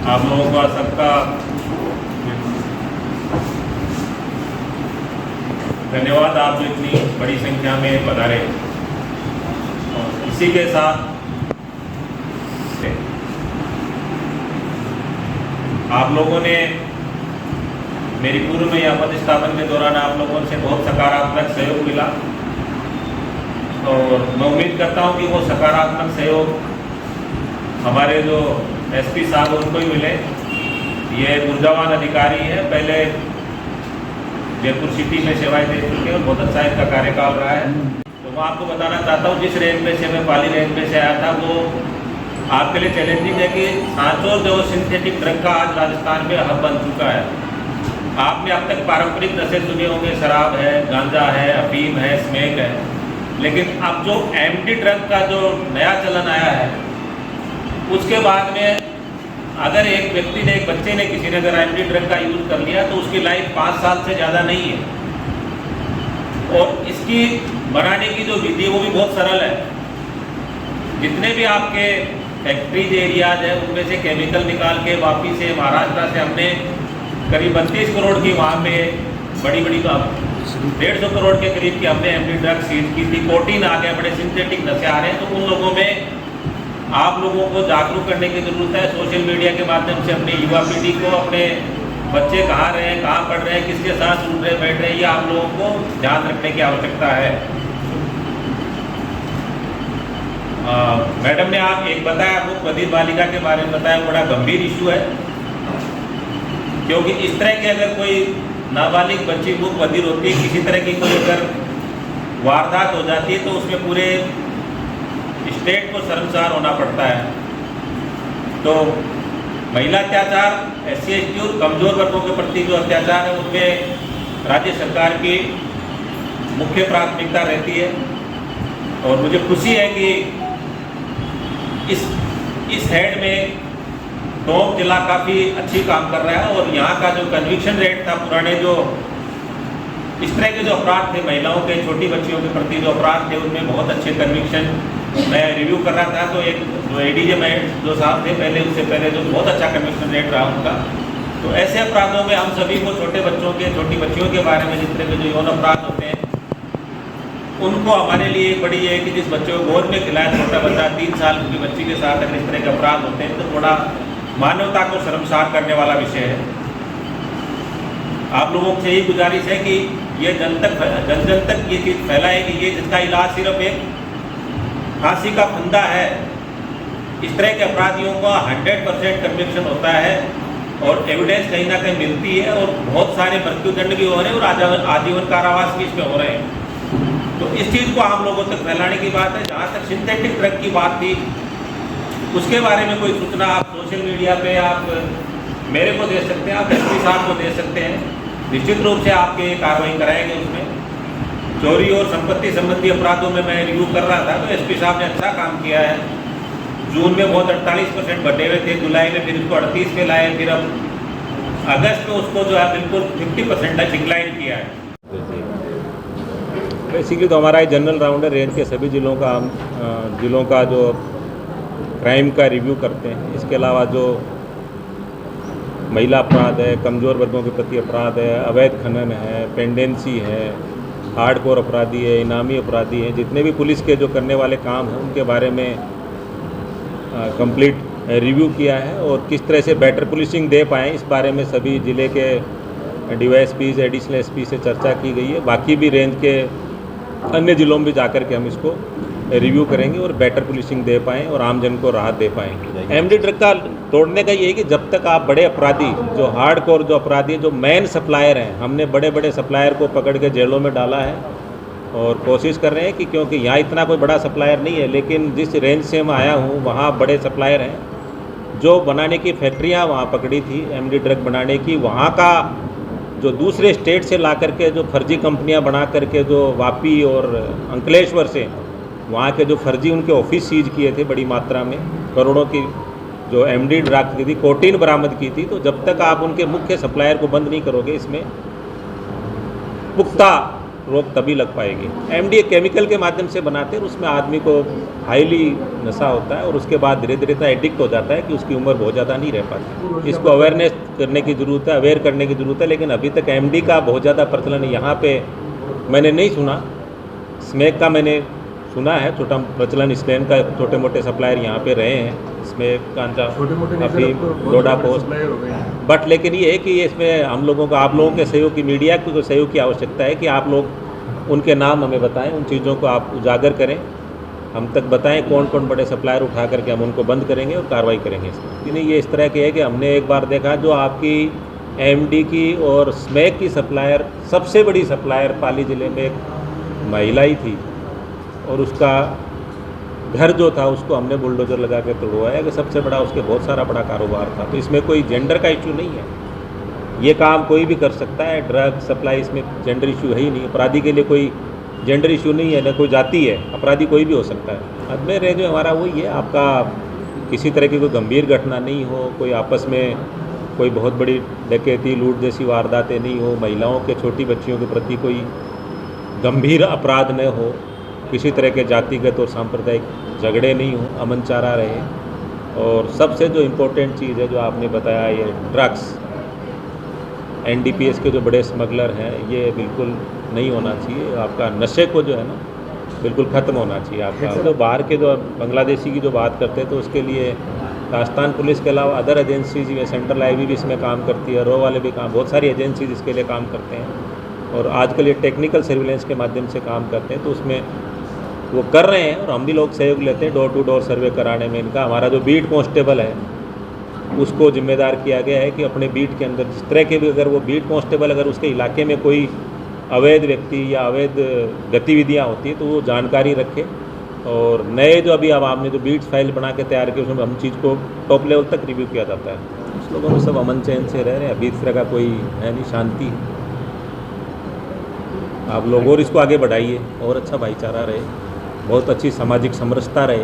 आप लोगों का सबका धन्यवाद, आप जो इतनी बड़ी संख्या में पधारे। और इसी के साथ आप लोगों ने मेरी पूर्व में यह पद स्थापन के दौरान आप लोगों से बहुत सकारात्मक सहयोग मिला और मैं उम्मीद करता हूं कि वो सकारात्मक सहयोग हमारे जो एसपी साहब उनको ही मिले। ये ऊर्जावान अधिकारी है, पहले जयपुर सिटी में सेवाएं दे चुके हैं और बहुत अच्छा इनका कार्यकाल रहा है। तो मैं आपको बताना चाहता हूँ, जिस रेंज में से मैं पाली रेंज में से आया था वो आपके लिए चैलेंजिंग है कि सांचौर जो सिंथेटिक ड्रग का आज राजस्थान में हब बन चुका है। आपने अब तक पारंपरिक नशे सुने होंगे, शराब है, गांजा है, अफीम है, स्मैक है, लेकिन अब जो एमडी ड्रग का जो नया चलन आया है उसके बाद में अगर एक व्यक्ति ने, एक बच्चे ने, किसी ने अगर एमडी ड्रग का यूज़ कर लिया तो उसकी लाइफ 5 साल से ज़्यादा नहीं है। और इसकी बनाने की जो विधि वो भी बहुत सरल है। जितने भी आपके फैक्ट्रीज एरियाज है उनमें से केमिकल निकाल के वापी से महाराष्ट्र से हमने करीब 32 करोड़ की वहाँ पे बड़ी 150 करोड़ के करीब की हमने एमडी ड्रग सीज की थी। कोटीन आ गया, बड़े सिंथेटिक नशे आ रहे हैं। तो उन लोगों में आप लोगों को जागरूक करने की ज़रूरत है। सोशल मीडिया के माध्यम से अपनी युवा पीढ़ी को, अपने बच्चे कहाँ रहे हैं, कहाँ पढ़ रहे हैं, किसके साथ उठ रहे बैठ रहे हैं, ये आप लोगों को ध्यान रखने की आवश्यकता है। मैडम ने आप एक बताया, मुख बधिर बालिका के बारे में बताया, बड़ा गंभीर इशू है, क्योंकि इस तरह के अगर कोई नाबालिग बच्ची मुख बधिर होती है, किसी तरह की कोई अगर वारदात हो जाती है तो उसमें पूरे स्टेट को शर्मसार होना पड़ता है। तो महिला अत्याचार, SC/ST और कमज़ोर वर्गों के प्रति जो अत्याचार है उनमें राज्य सरकार की मुख्य प्राथमिकता रहती है। और मुझे खुशी है कि इस हेड में टोंक जिला काफ़ी अच्छी काम कर रहा है और यहाँ का जो कन्विक्शन रेट था, पुराने जो इस तरह के जो अपराध थे, महिलाओं के, छोटी बच्चियों के प्रति जो अपराध थे, उनमें बहुत अच्छे कन्विक्शन, मैं रिव्यू कर रहा था तो एक जो ADJ में जो साहब थे पहले, उससे पहले जो बहुत अच्छा कन्विक्शन रेट रहा उनका। तो ऐसे अपराधों में हम सभी को, छोटे बच्चों के, छोटी बच्चियों के बारे में, जिस तरह के जो यौन अपराध होते हैं, उनको हमारे लिए बड़ी है कि जिस बच्चे को गोद में खिलाया, छोटा बच्चा 3 साल की बच्ची के साथ अगर इस तरह के अपराध होते हैं तो थोड़ा मानवता को शर्मसार करने वाला विषय है। आप लोगों से यही गुजारिश है कि ये जन तक ये चीज़ फैलाए कि ये जिसका इलाज सिर्फ एक फांसी का फंदा है। इस तरह के अपराधियों का 100% कन्विक्शन होता है और एविडेंस कहीं ना कहीं मिलती है और बहुत सारे मृत्युदंड भी हो रहे हैं और आजीवन कारावास भी इसमें हो रहे हैं। तो इस चीज़ को हम लोगों तक फैलाने की बात है। जहाँ तक सिंथेटिक ड्रग की बात थी, उसके बारे में कोई सूचना आप सोशल मीडिया पे आप मेरे को दे सकते हैं, आप SP साहब को दे सकते हैं। निश्चित रूप से आपके कार्रवाई कराएंगे। उसमें चोरी और संपत्ति संबंधी अपराधों में मैं रिव्यू कर रहा था तो SP साहब ने अच्छा काम किया है। जून में बहुत 48% घटे हुए थे, जुलाई में फिर उसको 38 पे लाए, फिर अब अगस्त में उसको जो है बिल्कुल 50% तक डिक्लाइन किया है। बेसिकली तो हमारा ये जनरल राउंड है, रेंज के सभी जिलों का जो क्राइम का रिव्यू करते हैं। इसके अलावा जो महिला अपराध है, कमज़ोर वर्गों के प्रति अपराध है, अवैध खनन है, पेंडेंसी है, हार्डकोर अपराधी है, इनामी अपराधी हैं, जितने भी पुलिस के जो करने वाले काम हैं उनके बारे में कंप्लीट रिव्यू किया है और किस तरह से बेटर पुलिसिंग दे पाएँ इस बारे में सभी ज़िले के DYSPs, एडिशनल SP से चर्चा की गई है। बाकी भी रेंज के अन्य ज़िलों में भी जाकर के हम इसको रिव्यू करेंगे और बेटर पुलिसिंग दे पाएँ और आमजन को राहत दे पाएंगे। एमडी ड्रग का तोड़ने का ये है कि जब तक आप बड़े अपराधी, जो हार्डकोर जो अपराधी, जो मेन सप्लायर हैं, हमने बड़े बड़े सप्लायर को पकड़ के जेलों में डाला है और कोशिश कर रहे हैं कि, क्योंकि यहाँ इतना कोई बड़ा सप्लायर नहीं है, लेकिन जिस रेंज से मैं आया हूँ वहाँ बड़े सप्लायर हैं। जो बनाने की फैक्ट्रियाँ वहाँ पकड़ी थी एमडी ड्रग बनाने की, वहाँ का जो दूसरे स्टेट से ला करके जो फर्जी कंपनियां बना करके जो वापी और अंकलेश्वर से वहाँ के जो फर्जी उनके ऑफिस सीज किए थे, बड़ी मात्रा में करोड़ों की जो एमडी ड्रग की थी, कोटीन बरामद की थी। तो जब तक आप उनके मुख्य सप्लायर को बंद नहीं करोगे, इसमें पुख्ता रोक तभी लग पाएगी। एमडी एक केमिकल के माध्यम से बनाते हैं, उसमें आदमी को हाईली नशा होता है और उसके बाद धीरे धीरे इतना एडिक्ट हो जाता है कि उसकी उम्र बहुत ज़्यादा नहीं रह पाती। इसको अवेयरनेस करने की ज़रूरत है, अवेयर करने की ज़रूरत है, लेकिन अभी तक एमडी का बहुत ज़्यादा प्रचलन यहाँ पे मैंने नहीं सुना। स्मैक का मैंने सुना है, छोटा प्रचलन स्टैन का छोटे मोटे सप्लायर यहाँ पे रहे हैं, स्मैक गांजा अफीम डोडा पोस्ट, बट लेकिन ये है कि इसमें हम लोगों को, आप लोगों के सहयोग की, मीडिया को सहयोग की आवश्यकता है कि आप लोग उनके नाम हमें बताएं, उन चीज़ों को आप उजागर करें, हम तक बताएं कौन कौन बड़े सप्लायर उठा करके हम उनको बंद करेंगे और कार्रवाई करेंगे इसमें। नहीं, ये इस तरह की है कि हमने एक बार देखा जो आपकी एमडी की और स्मैक की सप्लायर, सबसे बड़ी सप्लायर पाली ज़िले में एक महिला ही थी और उसका घर जो था उसको हमने बुलडोजर लगा के तोड़वाया कि सबसे बड़ा उसके बहुत सारा बड़ा कारोबार था। तो इसमें कोई जेंडर का इशू नहीं है, ये काम कोई भी कर सकता है। ड्रग सप्लाई, इसमें जेंडर इशू है ही नहीं। अपराधी के लिए कोई जेंडर इशू नहीं है, न कोई जाति है, अपराधी कोई भी हो सकता है। अदमे रेंज में हमारा वही है, आपका किसी तरह की कोई गंभीर घटना नहीं हो, कोई आपस में कोई बहुत बड़ी डकैती लूट जैसी वारदातें नहीं हो, महिलाओं के, छोटी बच्चियों के प्रति कोई गंभीर अपराध न हो, किसी तरह के जातिगत और सांप्रदायिक झगड़े नहीं हो, अमन चारा रहे। और सबसे जो इम्पोर्टेंट चीज़ है जो आपने बताया, ये ड्रग्स, एनडीपीएस के जो बड़े स्मगलर हैं, ये बिल्कुल नहीं होना चाहिए। आपका नशे को जो है ना बिल्कुल ख़त्म होना चाहिए। आपका जो बाहर के जो बांग्लादेशी की जो बात करते हैं तो उसके लिए राजस्थान पुलिस के अलावा अदर एजेंसीज में, सेंट्रल आईबी भी इसमें काम करती है, रो वाले भी काम, बहुत सारी एजेंसीज इसके लिए काम करते हैं और आजकल ये टेक्निकल सर्विलेंस के माध्यम से काम करते हैं। तो उसमें वो कर रहे हैं और हम भी लोग सहयोग लेते हैं डोर टू डोर सर्वे कराने में इनका। हमारा जो बीट कांस्टेबल है उसको जिम्मेदार किया गया है कि अपने बीट के अंदर जिस तरह के भी, अगर वो बीट कांस्टेबल अगर उसके इलाके में कोई अवैध व्यक्ति या अवैध गतिविधियां होती हैं तो वो जानकारी रखे। और नए जो अभी अब आपने जो बीट्स फाइल बना के तैयार किए उसमें हम चीज़ को टॉप लेवल तक रिव्यू किया जाता है। उस लोगों में सब अमन चैन से रह रहे हैं, अभी इस तरह का कोई है नहीं, शांति है। आप लोग और इसको आगे बढ़ाइए और अच्छा भाईचारा रहे, बहुत अच्छी सामाजिक समरसता रहे।